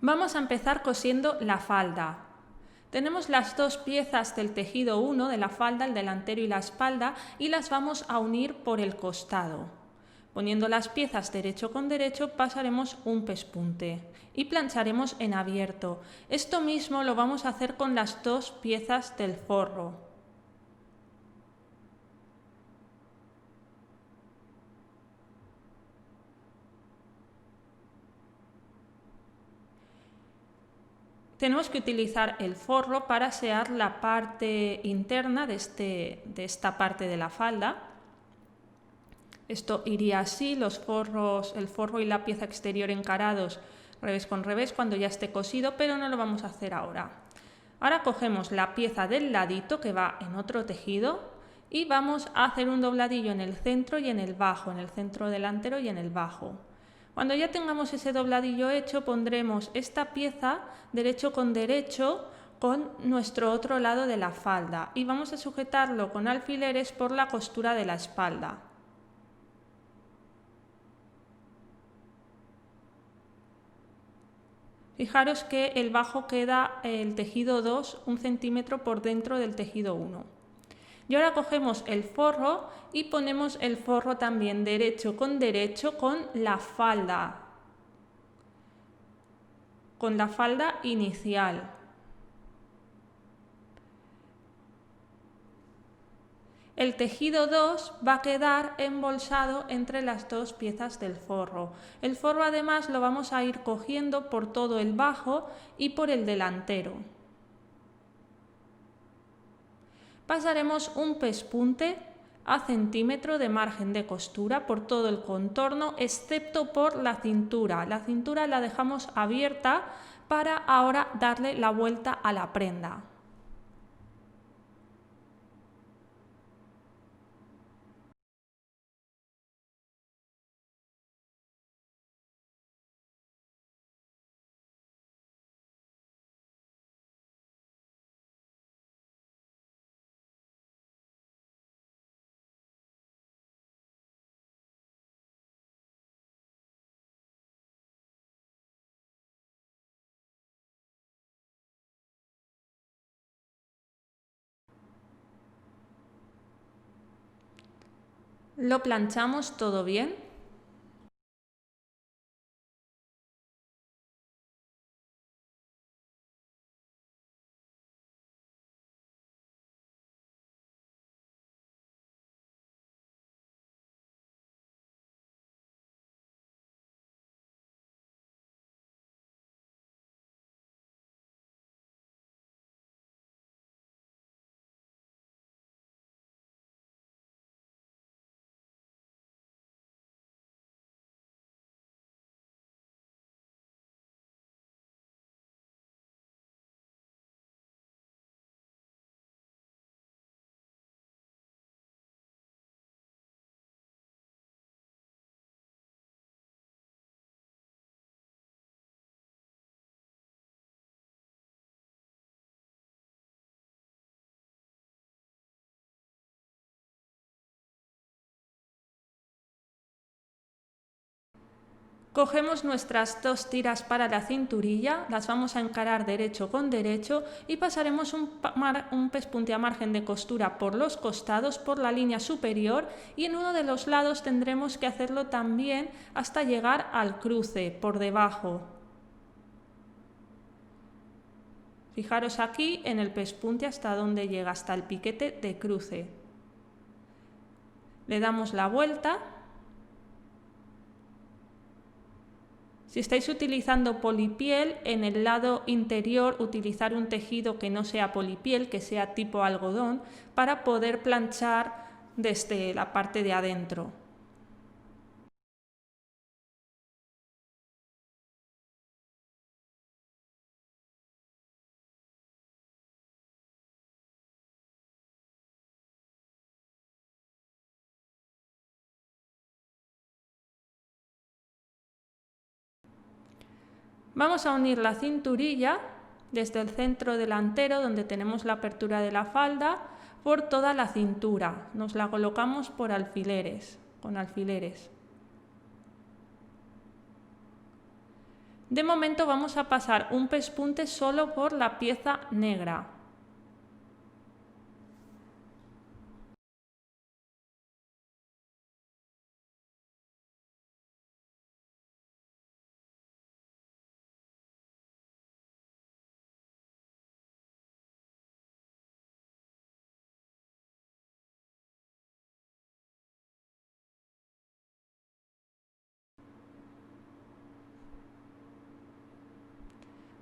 Vamos a empezar cosiendo la falda. Tenemos las dos piezas del tejido 1 de la falda, el delantero y la espalda, y las vamos a unir por el costado. Poniendo las piezas derecho con derecho pasaremos un pespunte y plancharemos en abierto. Esto mismo lo vamos a hacer con las dos piezas del forro. Tenemos que utilizar el forro para asear la parte interna de esta parte de la falda. Esto iría así, el forro y la pieza exterior encarados revés con revés cuando ya esté cosido, pero no lo vamos a hacer ahora. Ahora cogemos la pieza del ladito que va en otro tejido y vamos a hacer un dobladillo en el centro y en el bajo, en el centro delantero y en el bajo. Cuando ya tengamos ese dobladillo hecho, pondremos esta pieza derecho con derecho con nuestro otro lado de la falda y vamos a sujetarlo con alfileres por la costura de la espalda. Fijaros que el bajo queda el tejido 2 un centímetro por dentro del tejido 1. Y ahora cogemos el forro y ponemos el forro también derecho con la falda inicial. El tejido 2 va a quedar embolsado entre las dos piezas del forro. El forro además lo vamos a ir cogiendo por todo el bajo y por el delantero. Pasaremos un pespunte a centímetro de margen de costura por todo el contorno, excepto por la cintura. La cintura la dejamos abierta para ahora darle la vuelta a la prenda. Lo planchamos todo bien. Cogemos nuestras dos tiras para la cinturilla, las vamos a encarar derecho con derecho y pasaremos un pespunte a margen de costura por los costados, por la línea superior, y en uno de los lados tendremos que hacerlo también hasta llegar al cruce, por debajo. Fijaros aquí en el pespunte hasta donde llega, hasta el piquete de cruce. Le damos la vuelta. Si estáis utilizando polipiel, en el lado interior utilizar un tejido que no sea polipiel, que sea tipo algodón, para poder planchar desde la parte de adentro. Vamos a unir la cinturilla desde el centro delantero, donde tenemos la apertura de la falda, por toda la cintura. Nos la colocamos por alfileres, con alfileres. De momento vamos a pasar un pespunte solo por la pieza negra.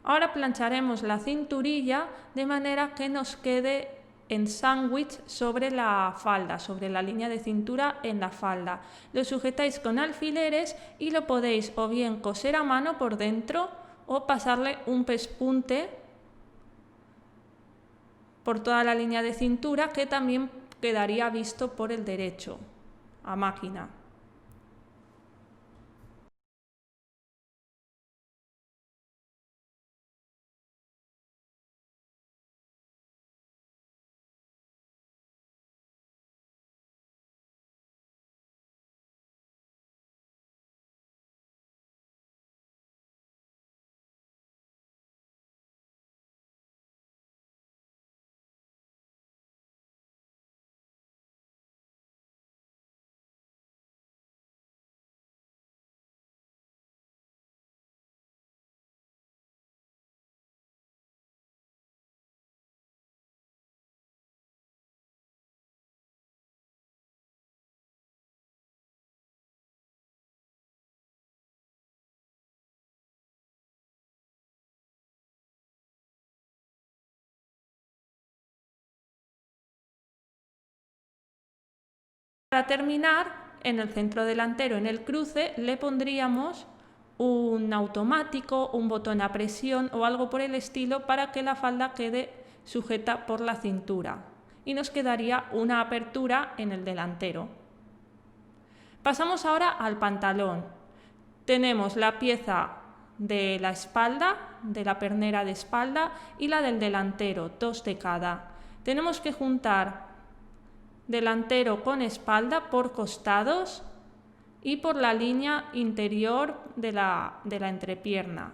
Ahora plancharemos la cinturilla de manera que nos quede en sándwich sobre la falda, sobre la línea de cintura en la falda. Lo sujetáis con alfileres y lo podéis o bien coser a mano por dentro o pasarle un pespunte por toda la línea de cintura, que también quedaría visto por el derecho a máquina. Para terminar, en el centro delantero, en el cruce, le pondríamos un automático, un botón a presión o algo por el estilo para que la falda quede sujeta por la cintura y nos quedaría una apertura en el delantero. Pasamos ahora al pantalón. Tenemos la pieza de la espalda, de la pernera de espalda, y la del delantero, dos de cada. Tenemos que juntar delantero con espalda por costados y por la línea interior de la entrepierna.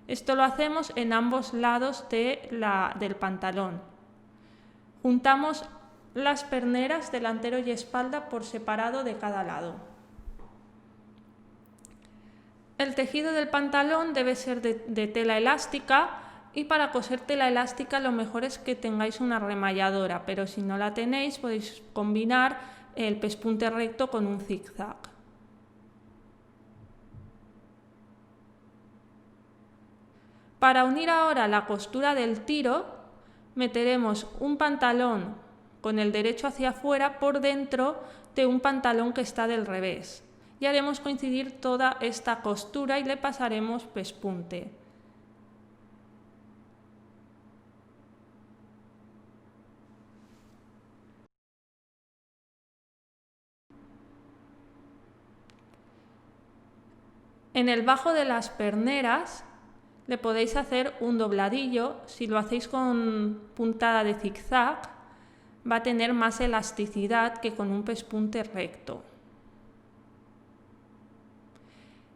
Esto lo hacemos en ambos lados del pantalón. Juntamos las perneras delantero y espalda por separado de cada lado. El tejido del pantalón debe ser de tela elástica, y para coser tela elástica lo mejor es que tengáis una remalladora, pero si no la tenéis podéis combinar el pespunte recto con un zigzag. Para unir ahora la costura del tiro, meteremos un pantalón con el derecho hacia afuera por dentro de un pantalón que está del revés. Y haremos coincidir toda esta costura y le pasaremos pespunte. En el bajo de las perneras le podéis hacer un dobladillo. Si lo hacéis con puntada de zigzag, va a tener más elasticidad que con un pespunte recto.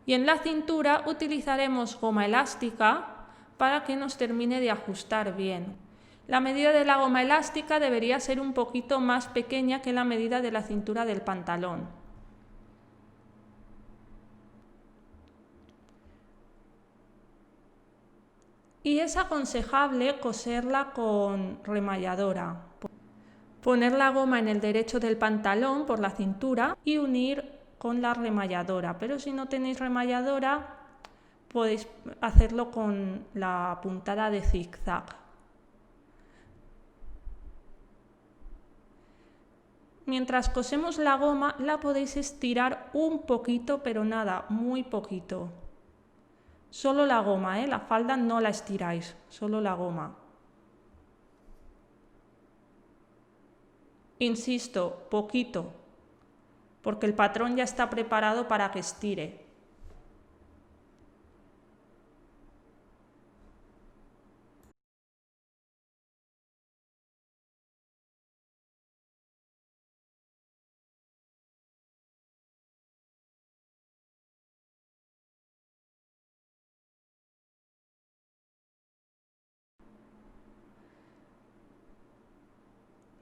Y en la cintura utilizaremos goma elástica para que nos termine de ajustar bien. La medida de la goma elástica debería ser un poquito más pequeña que la medida de la cintura del pantalón. Y es aconsejable coserla con remalladora. Poner la goma en el derecho del pantalón por la cintura y unir con la remalladora. Pero si no tenéis remalladora, podéis hacerlo con la puntada de zigzag. Mientras cosemos la goma, la podéis estirar un poquito, pero nada, muy poquito. Solo la goma, la falda no la estiráis, solo la goma. Insisto, poquito, porque el patrón ya está preparado para que estire.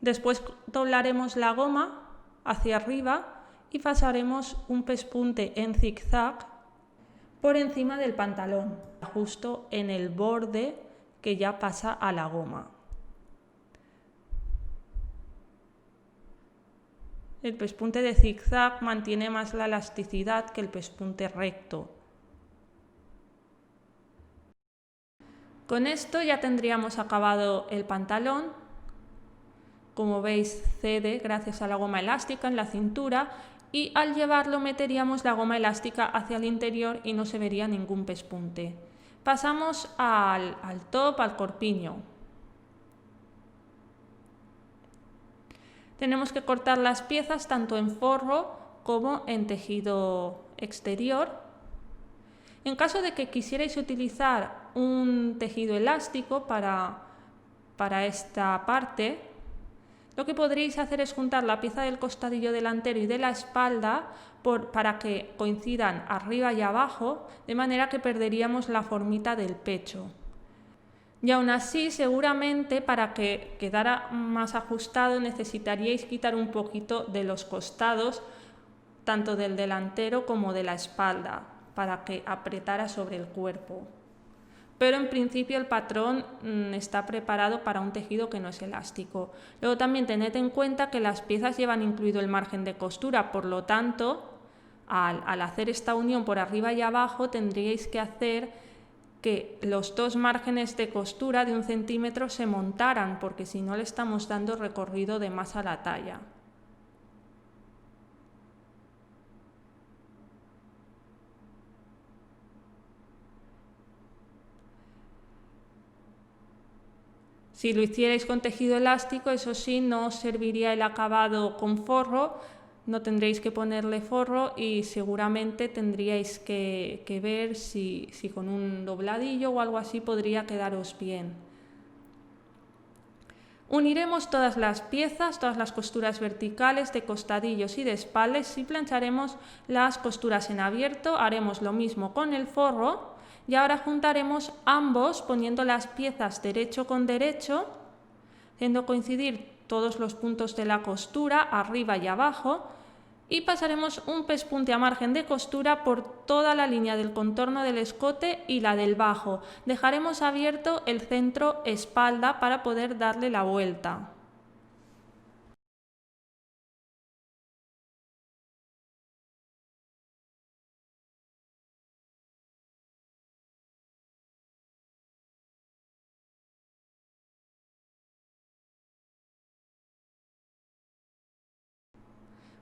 Después doblaremos la goma hacia arriba y pasaremos un pespunte en zigzag por encima del pantalón, justo en el borde que ya pasa a la goma. El pespunte de zigzag mantiene más la elasticidad que el pespunte recto. Con esto ya tendríamos acabado el pantalón. Como veis, cede gracias a la goma elástica en la cintura y al llevarlo meteríamos la goma elástica hacia el interior y no se vería ningún pespunte. Pasamos al top, al corpiño. Tenemos que cortar las piezas tanto en forro como en tejido exterior. En caso de que quisierais utilizar un tejido elástico para esta parte, lo que podréis hacer es juntar la pieza del costadillo delantero y de la espalda para que coincidan arriba y abajo, de manera que perderíamos la formita del pecho. Y aún así, seguramente para que quedara más ajustado necesitaríais quitar un poquito de los costados, tanto del delantero como de la espalda, para que apretara sobre el cuerpo. Pero en principio el patrón está preparado para un tejido que no es elástico. Luego también tened en cuenta que las piezas llevan incluido el margen de costura, por lo tanto, al hacer esta unión por arriba y abajo tendríais que hacer que los dos márgenes de costura de 1 centímetro se montaran, porque si no le estamos dando recorrido de más a la talla. Si lo hicierais con tejido elástico, eso sí, no os serviría el acabado con forro, no tendréis que ponerle forro y seguramente tendríais que ver si con un dobladillo o algo así podría quedaros bien. Uniremos todas las piezas, todas las costuras verticales de costadillos y de espaldas y plancharemos las costuras en abierto. Haremos lo mismo con el forro y ahora juntaremos ambos poniendo las piezas derecho con derecho, haciendo coincidir todos los puntos de la costura arriba y abajo, y pasaremos un pespunte a margen de costura por toda la línea del contorno del escote y la del bajo. Dejaremos abierto el centro espalda para poder darle la vuelta.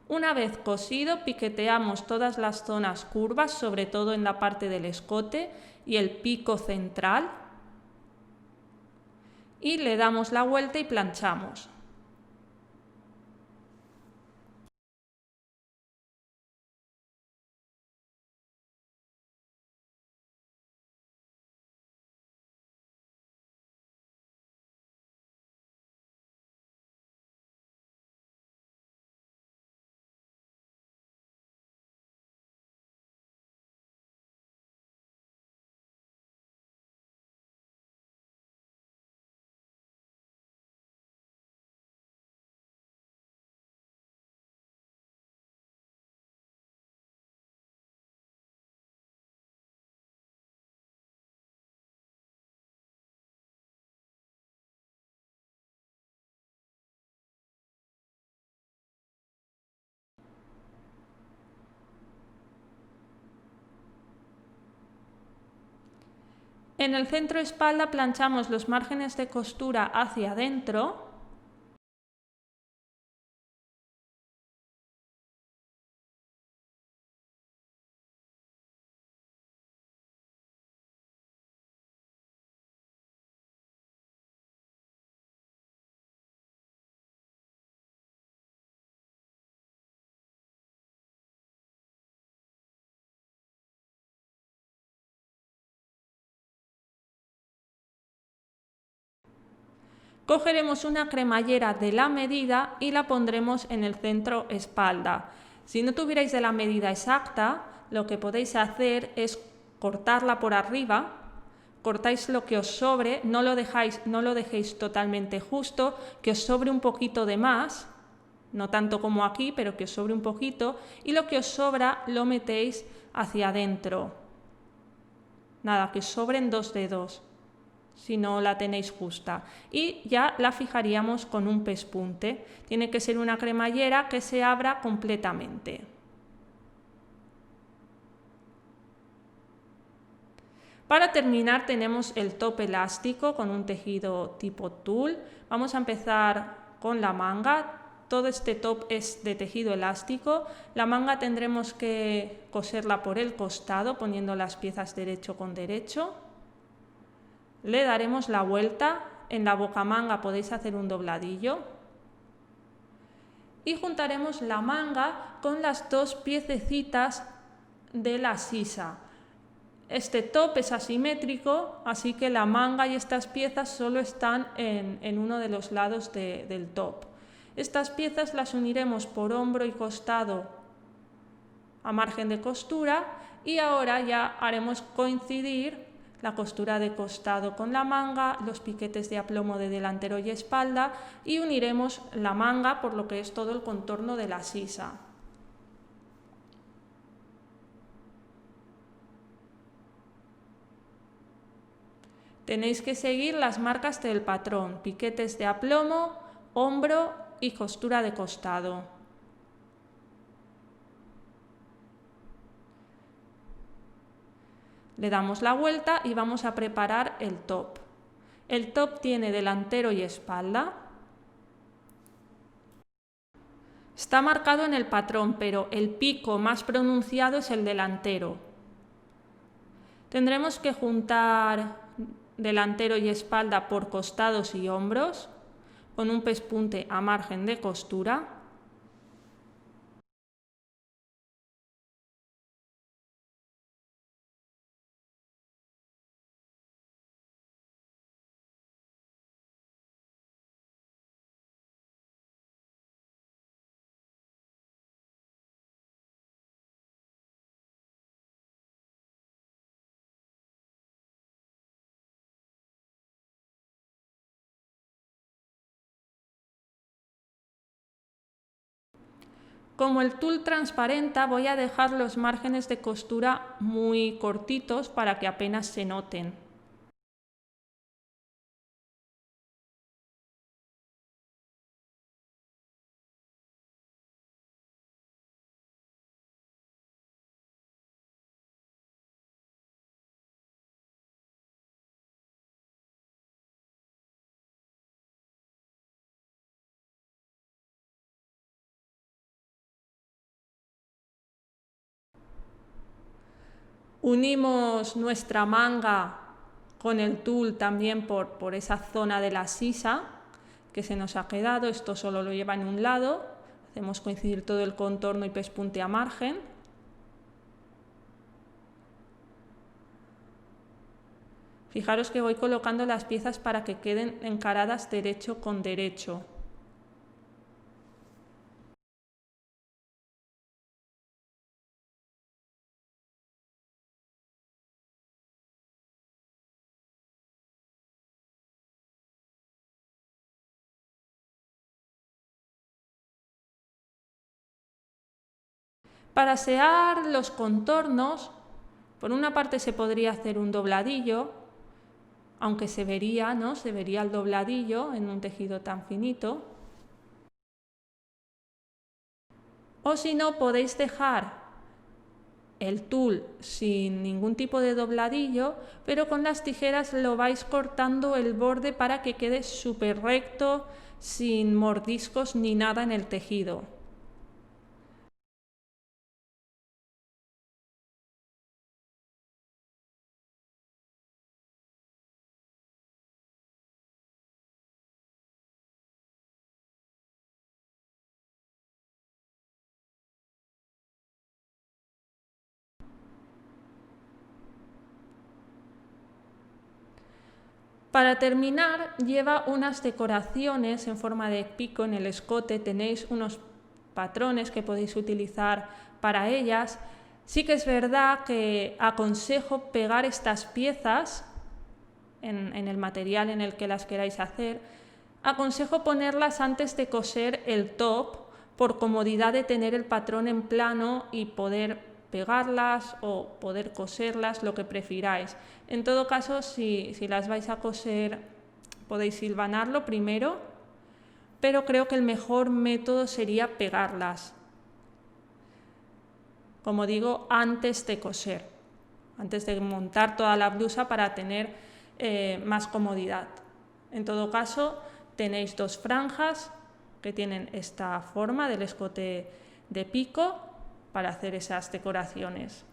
Una vez cosido, piqueteamos todas las zonas curvas, sobre todo en la parte del escote y el pico central, y le damos la vuelta y planchamos. En el centro espalda planchamos los márgenes de costura hacia adentro. Cogeremos una cremallera de la medida y la pondremos en el centro espalda. Si no tuvierais de la medida exacta, lo que podéis hacer es cortarla por arriba, cortáis lo que os sobre, no lo dejéis totalmente justo, que os sobre un poquito de más, no tanto como aquí, pero que os sobre un poquito, y lo que os sobra lo metéis hacia adentro. Nada, que os sobren 2 dedos, si no la tenéis justa. Y ya la fijaríamos con un pespunte. Tiene que ser una cremallera que se abra completamente. Para terminar tenemos el top elástico con un tejido tipo tul. Vamos a empezar con la manga. Todo este top es de tejido elástico. La manga tendremos que coserla por el costado poniendo las piezas derecho con derecho. Le daremos la vuelta. En la bocamanga podéis hacer un dobladillo. Y juntaremos la manga con las dos piececitas de la sisa. Este top es asimétrico, así que la manga y estas piezas solo están en uno de los lados del top. Estas piezas las uniremos por hombro y costado a margen de costura y ahora ya haremos coincidir la costura de costado con la manga, los piquetes de aplomo de delantero y espalda y uniremos la manga por lo que es todo el contorno de la sisa. Tenéis que seguir las marcas del patrón, piquetes de aplomo, hombro y costura de costado. Le damos la vuelta y vamos a preparar el top. El top tiene delantero y espalda. Está marcado en el patrón, pero el pico más pronunciado es el delantero. Tendremos que juntar delantero y espalda por costados y hombros, con un pespunte a margen de costura. Como el tul transparenta, voy a dejar los márgenes de costura muy cortitos para que apenas se noten. Unimos nuestra manga con el tul también por esa zona de la sisa que se nos ha quedado. Esto solo lo lleva en un lado. Hacemos coincidir todo el contorno y pespunte a margen. Fijaros que voy colocando las piezas para que queden encaradas derecho con derecho. Para asear los contornos, por una parte se podría hacer un dobladillo, aunque se vería, ¿no? Se vería el dobladillo en un tejido tan finito. O si no, podéis dejar el tul sin ningún tipo de dobladillo, pero con las tijeras lo vais cortando el borde para que quede súper recto, sin mordiscos ni nada en el tejido. Para terminar, lleva unas decoraciones en forma de pico en el escote. Tenéis unos patrones que podéis utilizar para ellas. Sí que es verdad que aconsejo pegar estas piezas en el material en el que las queráis hacer, aconsejo ponerlas antes de coser el top por comodidad de tener el patrón en plano y poder pegarlas o poder coserlas, lo que prefiráis. En todo caso, si las vais a coser, podéis hilvanarlo primero, pero creo que el mejor método sería pegarlas, como digo, antes de coser, antes de montar toda la blusa para tener más comodidad. En todo caso, tenéis dos franjas que tienen esta forma del escote de pico para hacer esas decoraciones.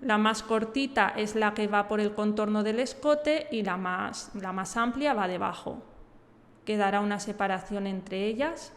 La más cortita es la que va por el contorno del escote y la más amplia va debajo. Quedará una separación entre ellas.